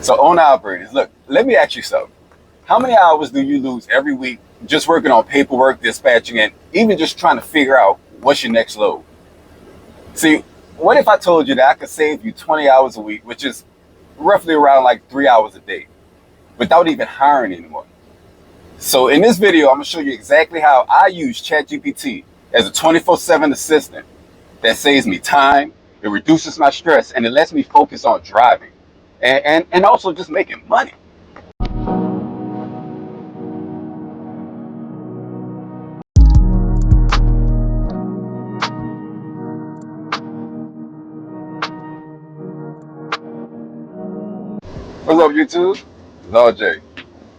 So owner operators, look, let me ask you something. How many hours do you lose every week just working on paperwork, dispatching, and even just trying to figure out what's your next load? See, what if I told you that I could save you 20 hours a week, which is roughly around like 3 hours a day, without even hiring anyone? So in this video, I'm gonna show you exactly how I use ChatGPT as a 24/7 assistant that saves me time, it reduces my stress, and it lets me focus on driving and also just making money. What's up, YouTube? It's all Jay.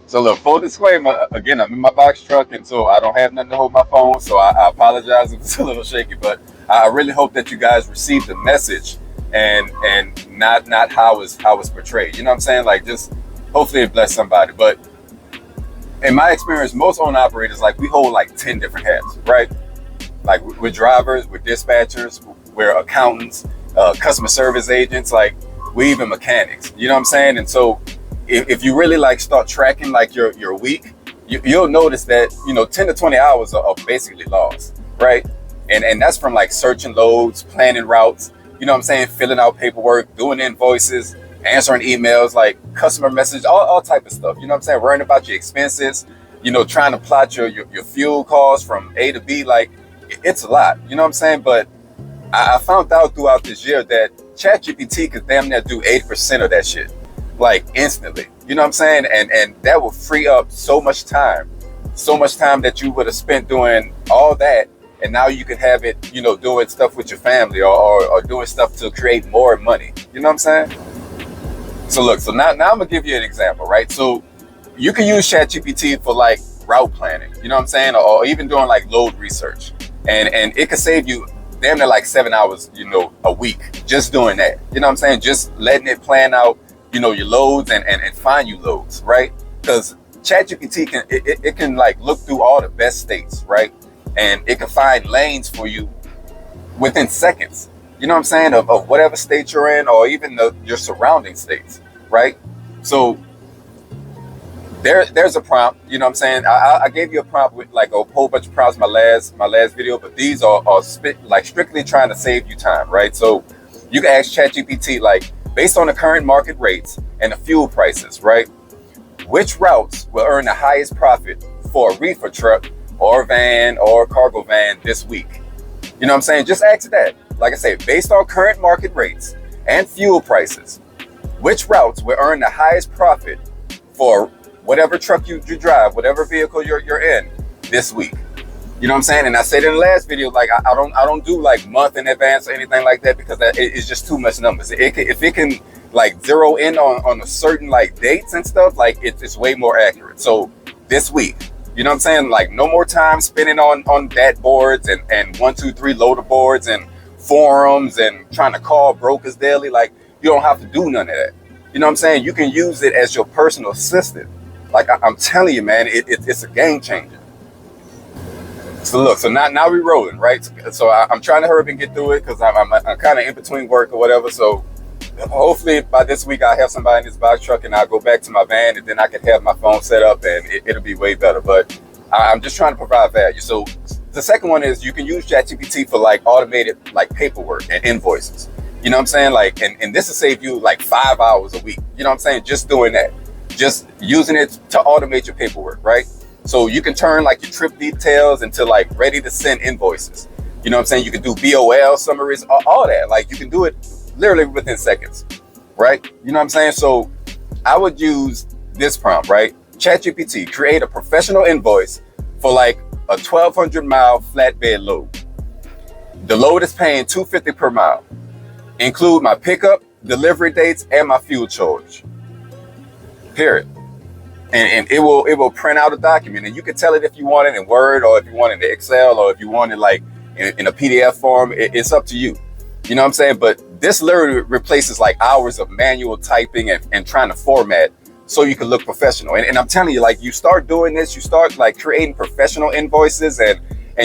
So look, full disclaimer, again, I'm in my box truck, and so I don't have nothing to hold my phone, so I apologize if it's a little shaky, but I really hope that you guys received the message and not how it's portrayed. You know what I'm saying? Like, just hopefully it bless somebody. But in my experience, most owner operators, like, we hold like 10 different hats, right? Like, we're drivers, we're dispatchers, we're accountants, customer service agents, like, we're even mechanics. You know what I'm saying? And so if you really like start tracking like your week, you'll notice that 10 to 20 hours are basically lost, right? And that's from like searching loads, planning routes, you know what I'm saying, filling out paperwork, doing invoices, answering emails, like customer messages, all type of stuff. You know what I'm saying? Worrying about your expenses, trying to plot your fuel costs from A to B. Like, it's a lot. You know what I'm saying? But I found out throughout this year that ChatGPT could damn near do 80% of that shit, like, instantly. You know what I'm saying? And that will free up so much time that you would have spent doing all that, and now you can have it, doing stuff with your family or doing stuff to create more money. You know what I'm saying? So look, so now I'm gonna give you an example, right? So you can use ChatGPT for like route planning, you know what I'm saying, or even doing like load research, and it could save you damn near like 7 hours, a week, just doing that. You know what I'm saying? Just letting it plan out, your loads and find you loads, right? Because ChatGPT can like look through all the best states, right? And it can find lanes for you within seconds, you know what I'm saying, of whatever state you're in, or even your surrounding states, right? So there's a prompt, you know what I'm saying. I gave you a prompt with like a whole bunch of prompts my last video, but these are like strictly trying to save you time, right? So you can ask ChatGPT, like, based on the current market rates and the fuel prices, right, which routes will earn the highest profit for a reefer truck or van or cargo van this week? You know what I'm saying? Just ask that. Like I say, based on current market rates and fuel prices, which routes will earn the highest profit for whatever truck you drive, whatever vehicle you're in this week? You know what I'm saying? And I said in the last video, like, I don't do like month in advance or anything like that, because it's just too much numbers. If it can like zero in on a certain like dates and stuff, like it's way more accurate. So this week, you know what I'm saying? Like, no more time spending on dat boards and 1, 2, 3 loader boards and forums and trying to call brokers daily. Like, you don't have to do none of that. You know what I'm saying? You can use it as your personal assistant. Like, I'm telling you, man, it's a game changer. So look, so now we're rolling, right? So I'm trying to hurry up and get through it, because I'm kind of in between work or whatever. So hopefully by this week I'll have somebody in this box truck, and I'll go back to my van, and then I can have my phone set up, and it'll be way better. But I'm just trying to provide value. So the second one is you can use ChatGPT for like automated like paperwork and invoices. You know what I'm saying? Like, and this will save you like 5 hours a week. You know what I'm saying? Just doing that. Just using it to automate your paperwork, right? So you can turn like your trip details into like ready to send invoices. You know what I'm saying? You can do BOL summaries, all that. Like, you can do it literally within seconds, right? You know what I'm saying? So I would use this prompt, right? ChatGPT, create a professional invoice for like a 1,200 mile flatbed load. The load is paying $250 per mile. Include my pickup, delivery dates, and my fuel charge. Period. And it will print out a document, and you can tell it if you want it in Word, or if you want it in Excel, or if you want it like in a PDF form. It's up to you. You know what I'm saying? But this literally replaces like hours of manual typing and trying to format so you can look professional. And I'm telling you, like, you start doing this, you start like creating professional invoices, and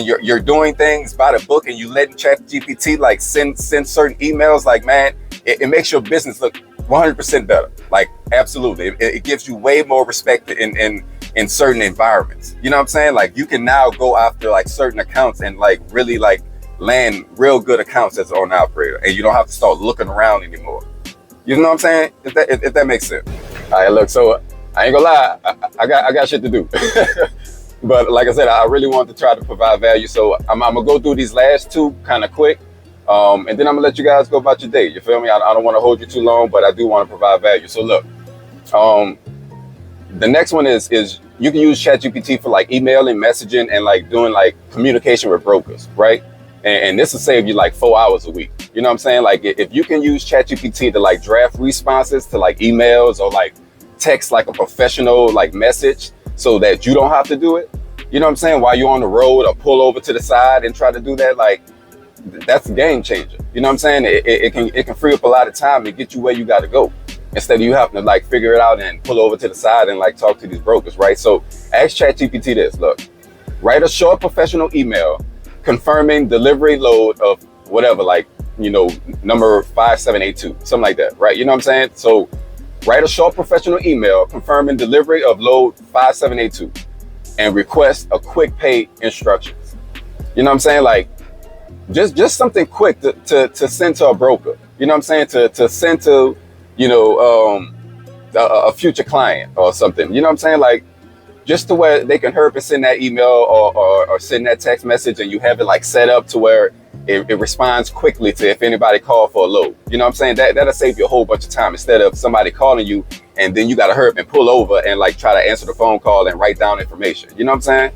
you're doing things by the book, and you letting ChatGPT like send certain emails. Like, man, it makes your business look 100% better. Like, absolutely. It gives you way more respect in certain environments. You know what I'm saying? Like, you can now go after like certain accounts and like really like land real good accounts as an owner operator, and you don't have to start looking around anymore. You know what I'm saying? If that makes sense. All right, look, so I ain't gonna lie, I got shit to do. But like I said, I really want to try to provide value. So I'm gonna go through these last two kind of quick. And then I'm gonna let you guys go about your day. You feel me? I don't want to hold you too long, but I do want to provide value. So look, the next one is you can use ChatGPT for like emailing, messaging, and like doing like communication with brokers, right? And this will save you like 4 hours a week. You know what I'm saying? Like, if you can use ChatGPT to like draft responses to like emails or like text like a professional like message so that you don't have to do it, you know what I'm saying, while you're on the road, or pull over to the side and try to do that, like, that's a game changer. You know what I'm saying? It can free up a lot of time and get you where you got to go, instead of you having to like figure it out and pull over to the side and like talk to these brokers, right? So ask ChatGPT this. Look, write a short professional email confirming delivery load of whatever, like, you know, number 5782, something like that, right? You know what I'm saying? So write a short professional email confirming delivery of load 5782 and request a quick pay instructions. You know what I'm saying? Like, just something quick to send to a broker. You know what I'm saying? To send to, you know, a future client or something. You know what I'm saying? Like, just to where they can hurry up and send that email or send that text message, and you have it like set up to where it responds quickly to if anybody call for a load. You know what I'm saying? That'll save you a whole bunch of time, instead of somebody calling you and then you got to hurry up and pull over and like try to answer the phone call and write down information. You know what I'm saying?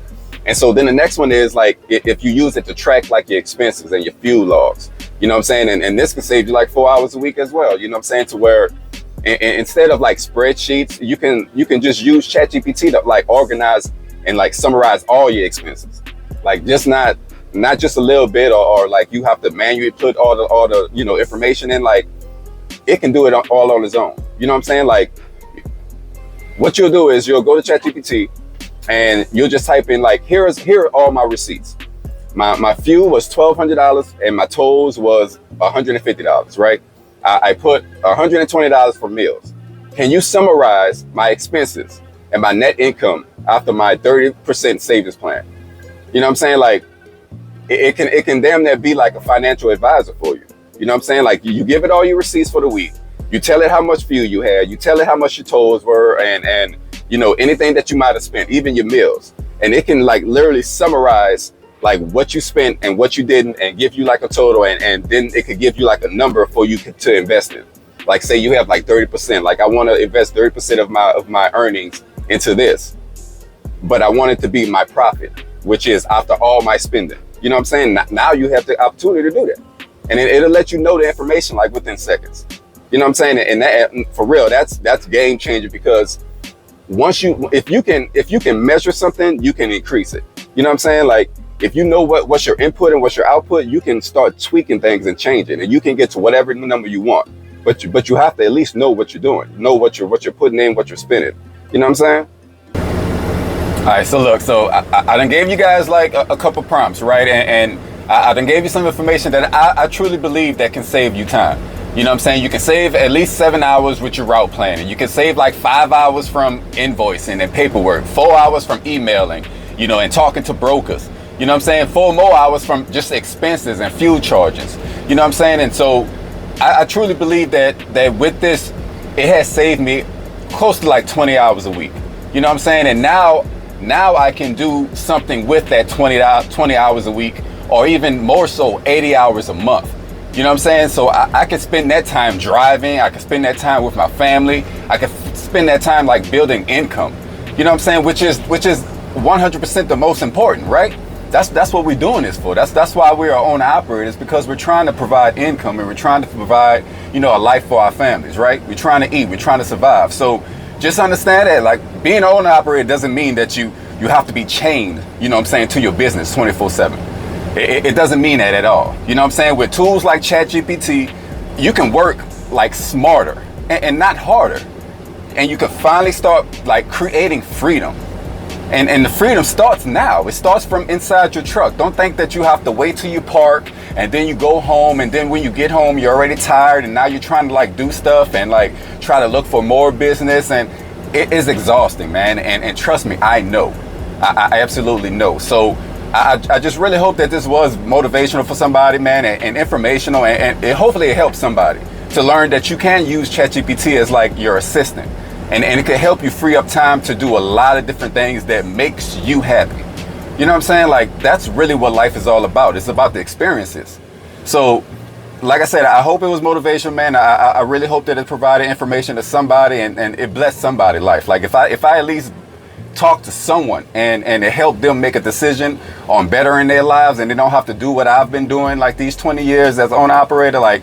And so then the next one is like, if you use it to track like your expenses and your fuel logs, you know what I'm saying? And this can save you like 4 hours a week as well. You know what I'm saying? To where and instead of like spreadsheets, you can just use ChatGPT to like organize and like summarize all your expenses. Like, just not just a little bit, or like you have to manually put all the you know, information in. Like, it can do it all on its own. You know what I'm saying? Like, what you'll do is you'll go to ChatGPT and you'll just type in like, here are all my receipts. My fuel was $1,200 and my tolls was $150, right? I put $120 for meals. Can you summarize my expenses and my net income after my 30% savings plan? You know what I'm saying? Like, it can damn near be like a financial advisor for you. You know what I'm saying? Like, you give it all your receipts for the week. You tell it how much fuel you had. You tell it how much your tolls were, and you know, anything that you might have spent, even your meals. And it can like literally summarize like what you spent and what you didn't, and give you like a total, and then it could give you like a number for you to invest in. Like, say you have like 30%, like, I want to invest 30% of my earnings into this, but I want it to be my profit, which is after all my spending. You know what I'm saying? Now you have the opportunity to do that, and it'll let you know the information like within seconds. You know what I'm saying? And that, for real, that's game changer, because if you can measure something, you can increase it. You know what I'm saying? Like, if you know what's your input and what's your output, you can start tweaking things and changing, and you can get to whatever number you want. But you have to at least know what you're doing, know what you're putting in, what you're spending. You know what I'm saying? All right, so look, so I done gave you guys like a couple prompts, right? And I done gave you some information that I truly believe that can save you time. You know what I'm saying? You can save at least 7 hours with your route planning. You can save like 5 hours from invoicing and paperwork, 4 hours from emailing, you know, and talking to brokers. You know what I'm saying? 4 more hours from just expenses and fuel charges. You know what I'm saying? And so I truly believe that with this, it has saved me close to like 20 hours a week. You know what I'm saying? And now I can do something with that 20 hours a week, or even more so 80 hours a month. You know what I'm saying? So I can spend that time driving. I can spend that time with my family. I can spend that time like building income. You know what I'm saying? Which is 100% the most important, right? That's what we're doing this for. That's why we are owner operators, because we're trying to provide income, and we're trying to provide, you know, a life for our families, right? We're trying to eat, we're trying to survive. So just understand that, like, being an owner operator doesn't mean that you have to be chained, you know what I'm saying, to your business 24/7. It doesn't mean that at all. You know what I'm saying? With tools like ChatGPT, you can work like smarter and not harder. And you can finally start like creating freedom. And the freedom starts now. It starts from inside your truck. Don't think that you have to wait till you park and then you go home, and then when you get home you're already tired and now you're trying to like do stuff and like try to look for more business, and it is exhausting, man. And trust me, I know. I absolutely know. So I just really hope that this was motivational for somebody, man, and informational, and hopefully it helps somebody to learn that you can use ChatGPT as like your assistant. And it can help you free up time to do a lot of different things that makes you happy. You know what I'm saying? Like, that's really what life is all about. It's about the experiences. So, like I said, I hope it was motivation, man. I really hope that it provided information to somebody and it blessed somebody's life. Like, if I at least talk to someone and it helped them make a decision on bettering their lives, and they don't have to do what I've been doing like these 20 years as owner operator, like,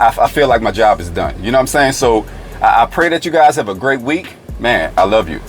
I feel like my job is done. You know what I'm saying? So I pray that you guys have a great week. Man, I love you.